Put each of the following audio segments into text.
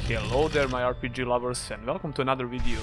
Hello there my RPG lovers and welcome to another video.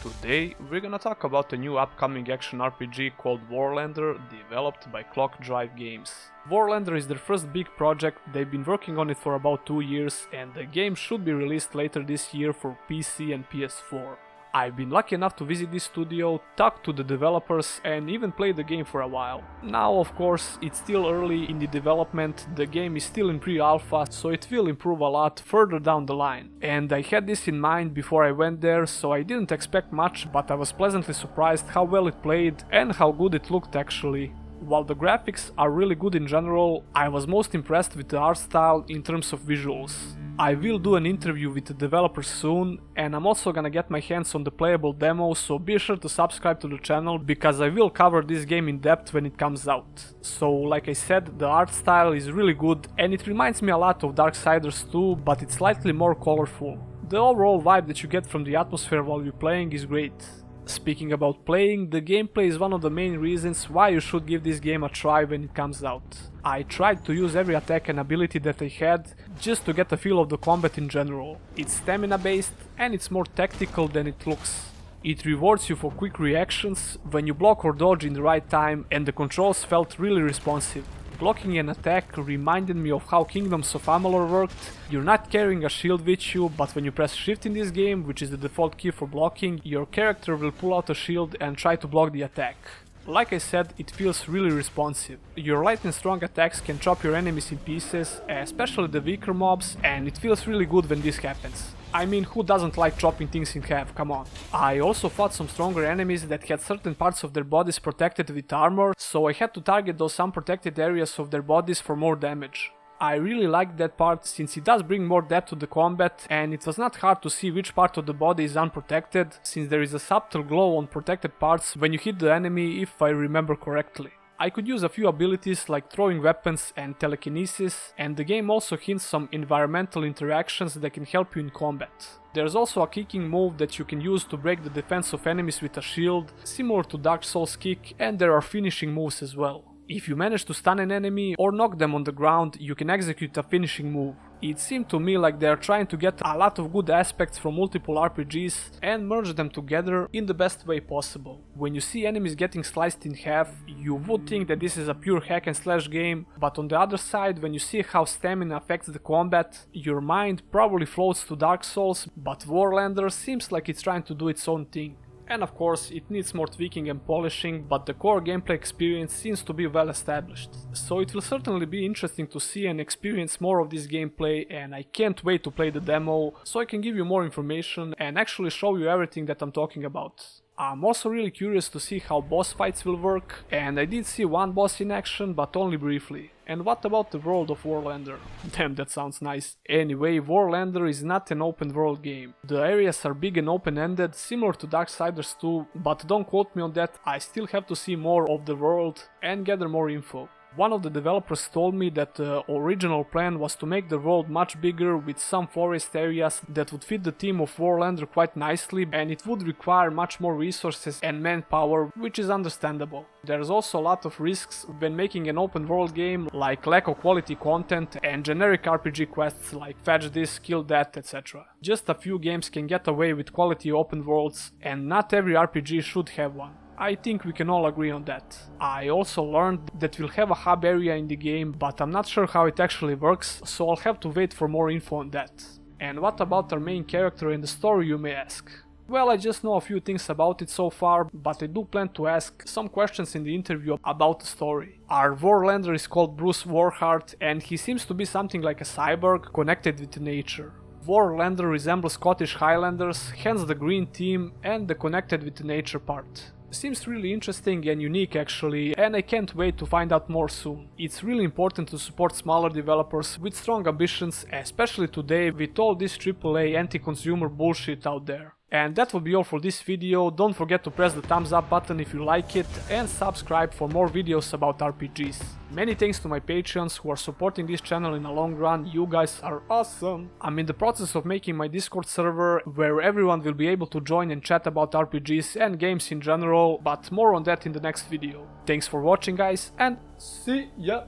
Today we're gonna talk about a new upcoming action RPG called Warlander, developed by Cloak Drive Games. Warlander is their first big project, they've been working on it for about 2 years and the game should be released later this year for PC and PS4. I've been lucky enough to visit this studio, talk to the developers and even play the game for a while. Now of course it's still early in the development, the game is still in pre-alpha, so it will improve a lot further down the line. And I had this in mind before I went there, so I didn't expect much, but I was pleasantly surprised how well it played and how good it looked actually. While the graphics are really good in general, I was most impressed with the art style in terms of visuals. I will do an interview with the developers soon, and I'm also gonna get my hands on the playable demo, so be sure to subscribe to the channel because I will cover this game in depth when it comes out. So like I said, the art style is really good and it reminds me a lot of Darksiders 2, but it's slightly more colorful. The overall vibe that you get from the atmosphere while you're playing is great. Speaking about playing, the gameplay is one of the main reasons why you should give this game a try when it comes out. I tried to use every attack and ability that I had just to get a feel of the combat in general. It's stamina based and it's more tactical than it looks. It rewards you for quick reactions when you block or dodge in the right time, and the controls felt really responsive. Blocking an attack reminded me of how Kingdoms of Amalur worked. You're not carrying a shield with you, but when you press shift in this game, which is the default key for blocking, your character will pull out a shield and try to block the attack. Like I said, it feels really responsive. Your light and strong attacks can chop your enemies in pieces, especially the weaker mobs, and it feels really good when this happens. I mean, who doesn't like chopping things in half, come on. I also fought some stronger enemies that had certain parts of their bodies protected with armor, so I had to target those unprotected areas of their bodies for more damage. I really liked that part since it does bring more depth to the combat, and it was not hard to see which part of the body is unprotected, since there is a subtle glow on protected parts when you hit the enemy, if I remember correctly. I could use a few abilities like throwing weapons and telekinesis, and the game also hints some environmental interactions that can help you in combat. There's also a kicking move that you can use to break the defense of enemies with a shield, similar to Dark Souls kick, and there are finishing moves as well. If you manage to stun an enemy or knock them on the ground, you can execute a finishing move. It seemed to me like they are trying to get a lot of good aspects from multiple RPGs and merge them together in the best way possible. When you see enemies getting sliced in half, you would think that this is a pure hack and slash game, but on the other side, when you see how stamina affects the combat, your mind probably floats to Dark Souls, but Warlander seems like it's trying to do its own thing. And of course, it needs more tweaking and polishing, but the core gameplay experience seems to be well established. So it will certainly be interesting to see and experience more of this gameplay, and I can't wait to play the demo, so I can give you more information and actually show you everything that I'm talking about. I'm also really curious to see how boss fights will work, and I did see one boss in action, but only briefly. And what about the world of Warlander? Damn, that sounds nice. Anyway, Warlander is not an open world game. The areas are big and open-ended, similar to Darksiders 2, but don't quote me on that, I still have to see more of the world and gather more info. One of the developers told me that the original plan was to make the world much bigger with some forest areas that would fit the theme of Warlander quite nicely, and it would require much more resources and manpower, which is understandable. There's also a lot of risks when making an open world game, like lack of quality content and generic RPG quests like fetch this, kill that, etc. Just a few games can get away with quality open worlds, and not every RPG should have one. I think we can all agree on that. I also learned that we'll have a hub area in the game, but I'm not sure how it actually works, so I'll have to wait for more info on that. And what about our main character in the story, you may ask? Well, I just know a few things about it so far, but I do plan to ask some questions in the interview about the story. Our Warlander is called Bruce Warheart, and he seems to be something like a cyborg connected with nature. Warlander resembles Scottish Highlanders, hence the green theme and the connected with nature part. Seems really interesting and unique actually, and I can't wait to find out more soon. It's really important to support smaller developers with strong ambitions, especially today with all this AAA anti-consumer bullshit out there. And that will be all for this video. Don't forget to press the thumbs up button if you like it and subscribe for more videos about RPGs. Many thanks to my Patreons who are supporting this channel in the long run, you guys are awesome! I'm in the process of making my Discord server where everyone will be able to join and chat about RPGs and games in general, but more on that in the next video. Thanks for watching guys, and see ya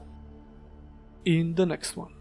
in the next one.